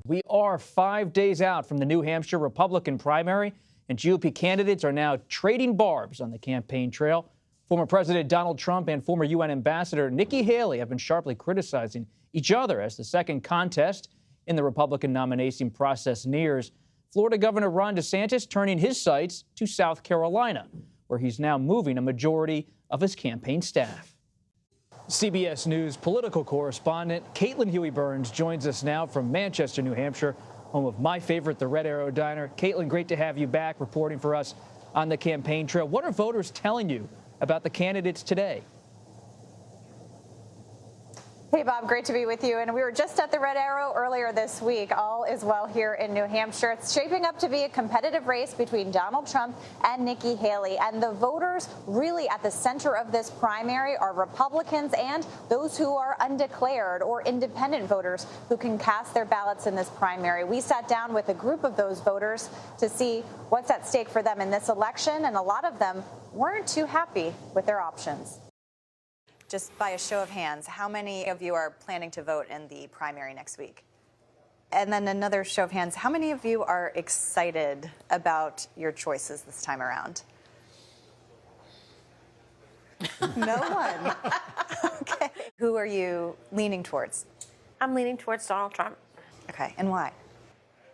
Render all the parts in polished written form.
We are 5 days out from the New Hampshire Republican primary, and GOP candidates are now trading barbs on the campaign trail. Former President Donald Trump and former UN Ambassador Nikki Haley have been sharply criticizing each other as the second contest in the Republican nomination process nears. Florida Governor Ron DeSantis turning his sights to South Carolina, where he's now moving a majority of his campaign staff. CBS News political correspondent Caitlin Huey-Burns joins us now from Manchester, New Hampshire, home of my favorite, the Red Arrow Diner. Caitlin, great to have you back reporting for us on the campaign trail. What are voters telling you about the candidates today? Hey, Bob, great to be with you. And we were just at the Red Arrow earlier this week. All is well here in New Hampshire. It's shaping up to be a competitive race between Donald Trump and Nikki Haley. And the voters really at the center of this primary are Republicans and those who are undeclared or independent voters who can cast their ballots in this primary. We sat down with a group of those voters to see what's at stake for them in this election. And a lot of them weren't too happy with their options. Just by a show of hands, how many of you are planning to vote in the primary next week? And then another show of hands, how many of you are excited about your choices this time around? No one. Okay. Who are you leaning towards? I'm leaning towards Donald Trump. Okay, and why?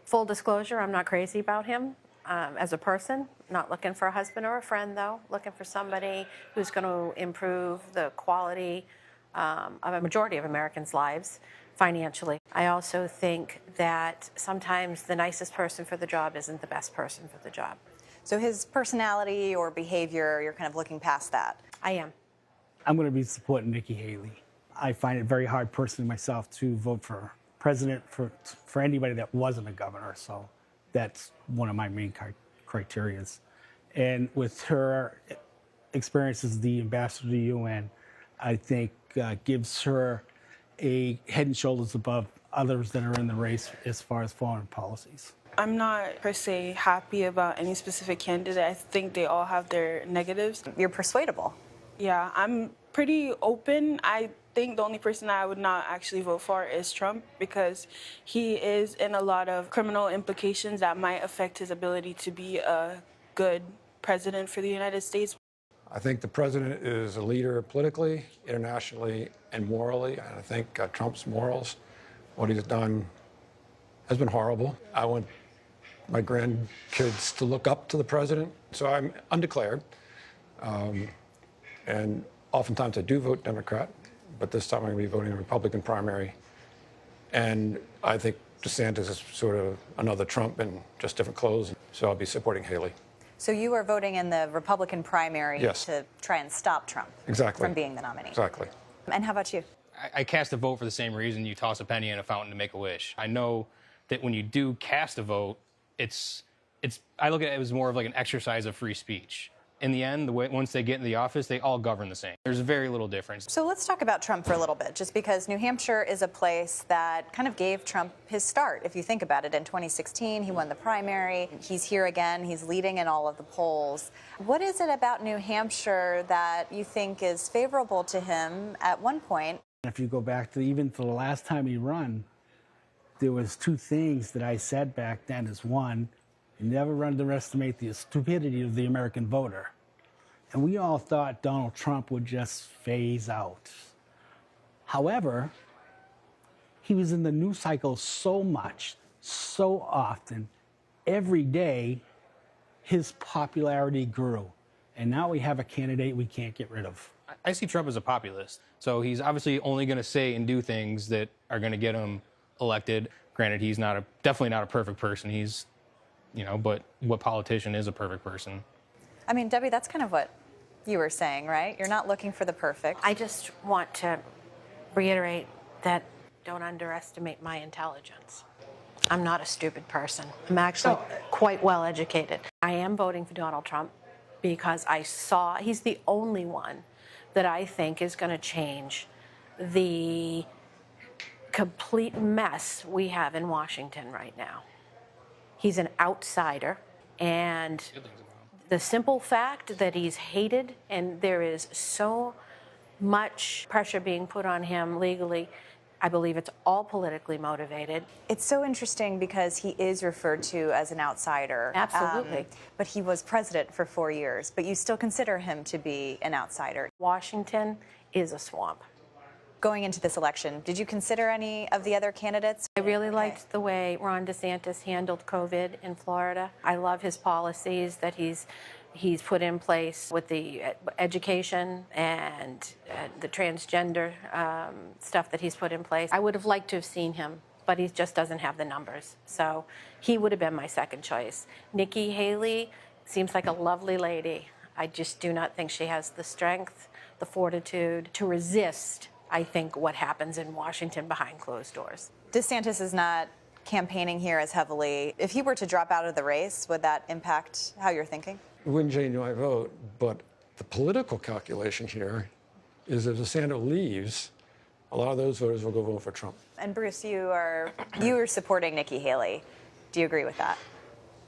Full disclosure, I'm not crazy about him as a person. Not looking for a husband or a friend, though. Looking for somebody who's going to improve the quality of a majority of Americans' lives financially. I also think that sometimes the nicest person for the job isn't the best person for the job. So his personality or behavior, you're kind of looking past that? I am. I'm going to be supporting Nikki Haley. I find it very hard personally myself to vote for president for anybody that wasn't a governor. So that's one of my main criteria. And with her experience as the ambassador to the UN, I think gives her a head and shoulders above others that are in the race as far as foreign policies. I'm not per se happy about any specific candidate. I think they all have their negatives. You're persuadable. Yeah, I'm pretty open. I think the only person I would not actually vote for is Trump because he is in a lot of criminal implications that might affect his ability to be a good president for the United States. I think the president is a leader politically, internationally, and morally. And I think Trump's morals, what he's done, has been horrible. I want my grandkids to look up to the president. So I'm undeclared. And oftentimes I do vote Democrat, but this time I'm going to be voting in a Republican primary. And I think DeSantis is sort of another Trump in just different clothes. So I'll be supporting Haley. So you are voting in the Republican primary Yes. to try and stop Trump from being the nominee. Exactly. And how about you? I cast a vote for the same reason you toss a penny in a fountain to make a wish. I know that when you do cast a vote, I look at it as more of like an exercise of free speech. In the end, once they get in the office, they all govern the same. There's very little difference. So let's talk about Trump for a little bit, just because New Hampshire is a place that kind of gave Trump his start. If you think about it, in 2016, he won the primary. He's here again. He's leading in all of the polls. What is it about New Hampshire that you think is favorable to him at one point? If you go back to even for the last time he ran, there was two things that I said back then. Is one, you never underestimate the stupidity of the American voter. And we all thought Donald Trump would just phase out. However, he was in the news cycle so much, so often, every day, his popularity grew. And now we have a candidate we can't get rid of. I see Trump as a populist. So he's obviously only going to say and do things that are going to get him elected. Granted, he's definitely not a perfect person. He's, but what politician is a perfect person? I mean, Debbie, that's kind of what you were saying, right? You're not looking for the perfect. I just want to reiterate that don't underestimate my intelligence. I'm not a stupid person. I'm actually quite well educated. I am voting for Donald Trump because I saw he's the only one that I think is going to change the complete mess we have in Washington right now. He's an outsider, and the simple fact that he's hated and there is so much pressure being put on him legally, I believe it's all politically motivated. It's so interesting because he is referred to as an outsider. Absolutely. But he was president for 4 years, but you still consider him to be an outsider. Washington is a swamp. Going into this election, did you consider any of the other candidates? I really liked the way Ron DeSantis handled COVID in Florida. I love his policies that he's put in place with the education and the transgender stuff that he's put in place. I would have liked to have seen him, but he just doesn't have the numbers. So he would have been my second choice. Nikki Haley seems like a lovely lady. I just do not think she has the strength, the fortitude to resist, I think, what happens in Washington behind closed doors. DeSantis is not campaigning here as heavily. If he were to drop out of the race, would that impact how you're thinking? It wouldn't change my vote, but the political calculation here is if DeSantis leaves, a lot of those voters will go vote for Trump. And Bruce, you are supporting Nikki Haley. Do you agree with that?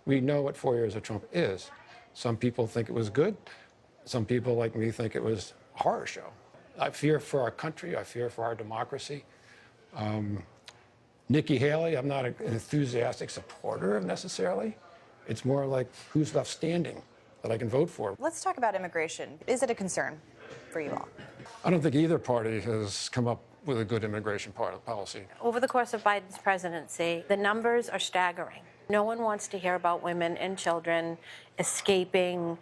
We know what 4 years of Trump is. Some people think it was good. Some people, like me, think it was a horror show. I fear for our country. I fear for our democracy. Nikki Haley, I'm not an enthusiastic supporter of necessarily. It's more like who's left standing that I can vote for. Let's talk about immigration. Is it a concern for you all? I don't think either party has come up with a good immigration policy. Over the course of Biden's presidency, the numbers are staggering. No one wants to hear about women and children escaping,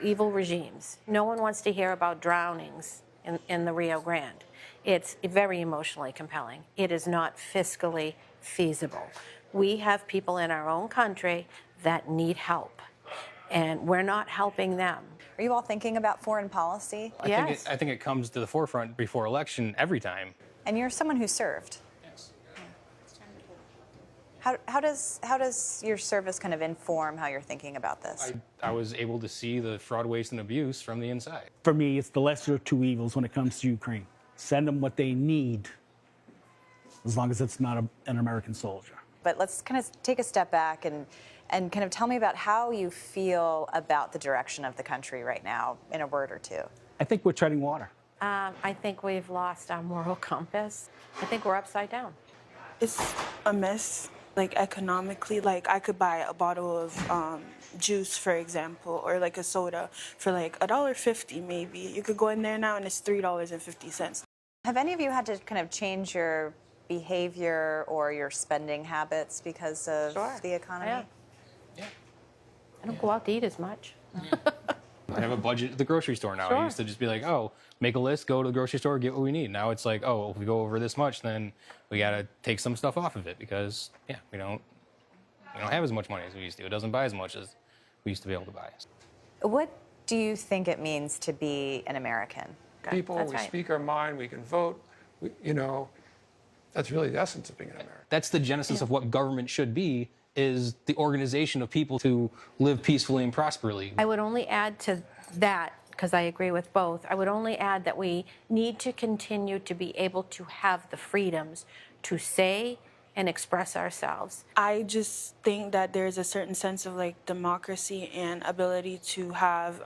evil regimes. No one wants to hear about drownings in the Rio Grande. It's very emotionally compelling. It is not fiscally feasible. We have people in our own country that need help, and we're not helping them. Are you all thinking about foreign policy? Yes. I think it comes to the forefront before election every time. And you're someone who served. Yes. How does your service kind of inform how you're thinking about this? I was able to see the fraud, waste, and abuse from the inside. For me, it's the lesser of two evils when it comes to Ukraine. Send them what they need, as long as it's not an American soldier. But let's kind of take a step back and kind of tell me about how you feel about the direction of the country right now in a word or two. I think we're treading water. I think we've lost our moral compass. I think we're upside down. It's a mess, like economically. Like I could buy a bottle of juice, for example, or like a soda for like $1.50 maybe. You could go in there now and it's $3.50. Have any of you had to kind of change your behavior or your spending habits because of the economy? Yeah. I don't go out to eat as much. I have a budget at the grocery store now. Sure. I used to just be like, oh, make a list, go to the grocery store, get what we need. Now it's like, oh, if we go over this much, then we got to take some stuff off of it because, we don't have as much money as we used to. It doesn't buy as much as we used to be able to buy. What do you think it means to be an American? People, That's we right. speak our mind, we can vote, that's really the essence of being an American. That's the genesis of what government should be, is the organization of people to live peacefully and prosperly. I would only add to that, because I agree with both, I would only add that we need to continue to be able to have the freedoms to say and express ourselves. I just think that there's a certain sense of like democracy and ability to have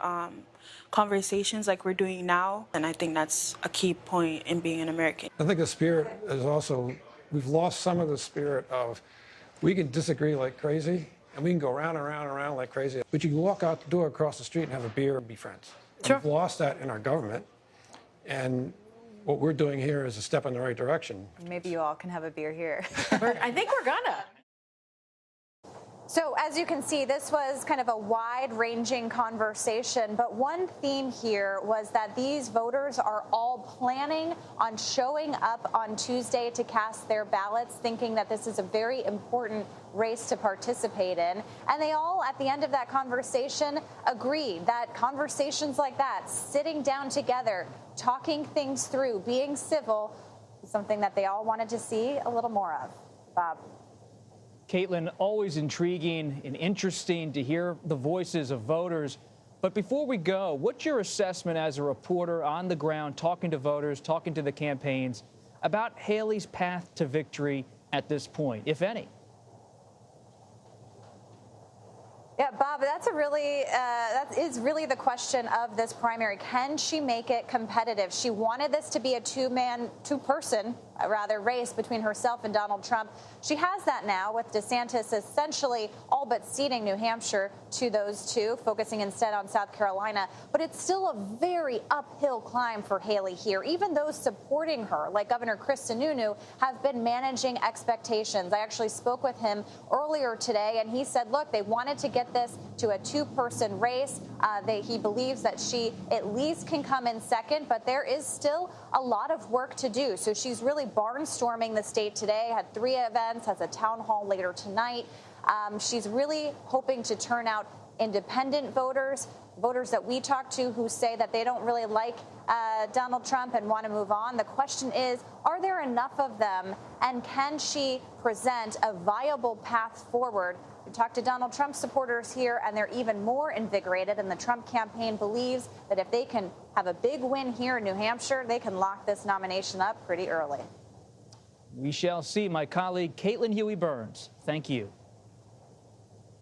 conversations like we're doing now. And I think that's a key point in being an American. I think the spirit is also, we've lost some of the spirit of, we can disagree like crazy, and we can go round and round and round like crazy, but you can walk out the door across the street and have a beer and be friends. Sure. We've lost that in our government, and what we're doing here is a step in the right direction. Maybe you all can have a beer here. I think we're gonna. So as you can see, this was kind of a wide-ranging conversation, but one theme here was that these voters are all planning on showing up on Tuesday to cast their ballots, thinking that this is a very important race to participate in. And they all, at the end of that conversation, agreed that conversations like that, sitting down together, talking things through, being civil, is something that they all wanted to see a little more of. Bob. Caitlin, always intriguing and interesting to hear the voices of voters. But before we go, what's your assessment as a reporter on the ground, talking to voters, talking to the campaigns, about Haley's path to victory at this point, if any? Yeah, Bob, that is really the question of this primary. Can she make it competitive? She wanted this to be a two-person race between herself and Donald Trump. She has that now, with DeSantis essentially all but ceding New Hampshire to those two, focusing instead on South Carolina. But it's still a very uphill climb for Haley here. Even those supporting her, like Governor Chris Sununu, have been managing expectations. I actually spoke with him earlier today, and he said, look, they wanted to get this to a two-person race. He believes that she at least can come in second, but there is still a lot of work to do. So she's really barnstorming the state today, had 3 events, has a town hall later tonight. She's really hoping to turn out independent voters that we talk to who say that they don't really like Donald Trump and want to move on. The question is, are there enough of them, and can she present a viable path forward? We talked to Donald Trump supporters here, and they're even more invigorated, and the Trump campaign believes that if they can have a big win here in New Hampshire, they can lock this nomination up pretty early. We shall see. My colleague Caitlin Huey-Burns, thank you.